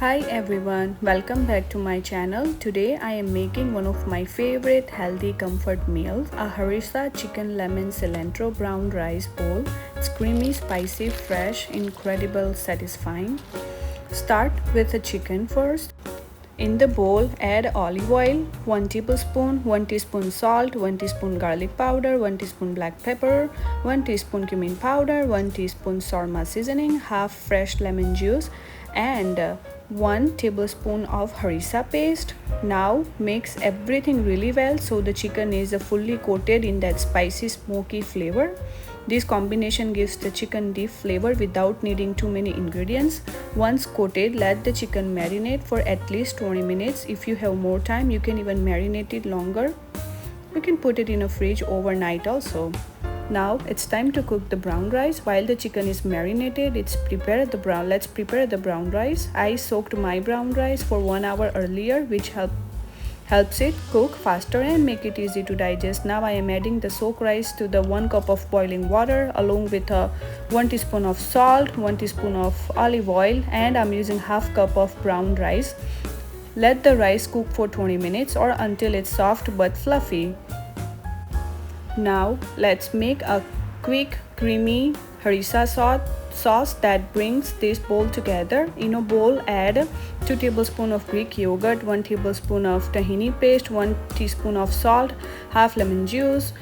Hi everyone, welcome back to my channel. Today I am making one of my favorite healthy comfort meals, a harissa chicken lemon cilantro brown rice bowl. It's creamy, spicy, fresh, incredible, satisfying. Start with the chicken first. In the bowl, add olive oil, 1 tablespoon, 1 teaspoon salt, 1 teaspoon garlic powder, 1 teaspoon black pepper, 1 teaspoon cumin powder, 1 teaspoon shawarma seasoning, half fresh lemon juice, and 1 tablespoon of harissa paste. Now mix everything really well so the chicken is fully coated in that spicy smoky flavor. This combination gives the chicken deep flavor without needing too many ingredients. Once coated, let the chicken marinate for at least 20 minutes. If you have more time, you can even marinate it longer. You can put it in a fridge overnight also. Now it's time to cook the brown rice. While the chicken is marinated, let's prepare the brown rice. I soaked my brown rice for 1 hour earlier, which helps it cook faster and make it easy to digest. Now I am adding the soaked rice to the 1 cup of boiling water along with 1 teaspoon of salt, 1 teaspoon of olive oil, and I'm using half cup of brown rice. Let the rice cook for 20 minutes or until it's soft but fluffy. Now let's make a quick creamy harissa sauce that brings this bowl together. In a bowl, add 2 tablespoons of Greek yogurt, 1 tablespoon of tahini paste, 1 teaspoon of salt, half lemon juice,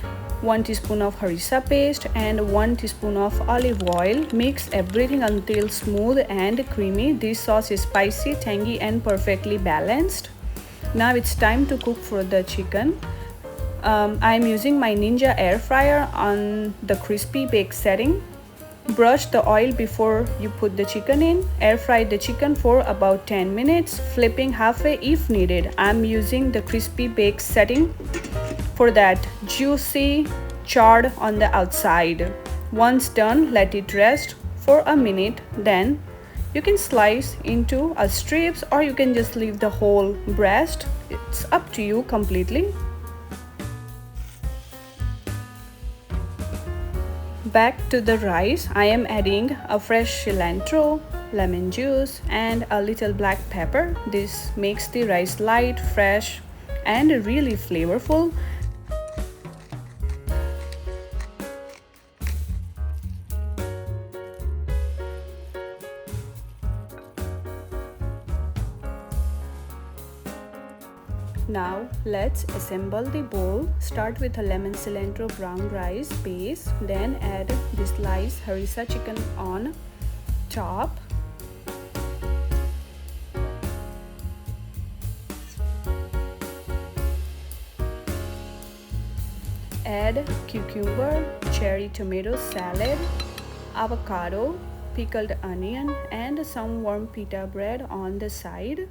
1 teaspoon of harissa paste, and 1 teaspoon of olive oil. Mix everything until smooth and creamy. This sauce is spicy, tangy, and perfectly balanced. Now it's time to cook for the chicken. I'm using my Ninja air fryer on the crispy bake setting. Brush the oil before you put the chicken in. Air fry the chicken for about 10 minutes, flipping halfway if needed. I'm using the crispy bake setting for that juicy charred on the outside. Once done, let it rest for a minute. Then you can slice into strips or you can just leave the whole breast. It's up to you completely. Back to the rice, I am adding a fresh cilantro, lemon juice, and a little black pepper. This makes the rice light, fresh, and really flavorful. Now let's assemble the bowl. Start with a lemon cilantro brown rice base, then add the sliced harissa chicken on top. Add cucumber, cherry tomato salad, avocado, pickled onion, and some warm pita bread on the side.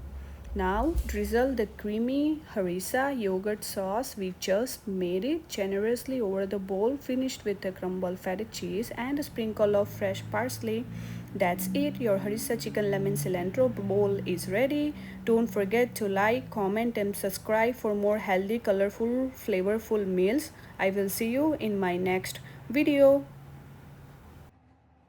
Now drizzle the creamy harissa yogurt sauce we just made it generously over the bowl, finished with a crumbled feta cheese and a sprinkle of fresh parsley. That's it, your harissa chicken lemon cilantro bowl is ready. Don't forget to like, comment, and subscribe for more healthy, colorful, flavorful meals. I will see you in my next video.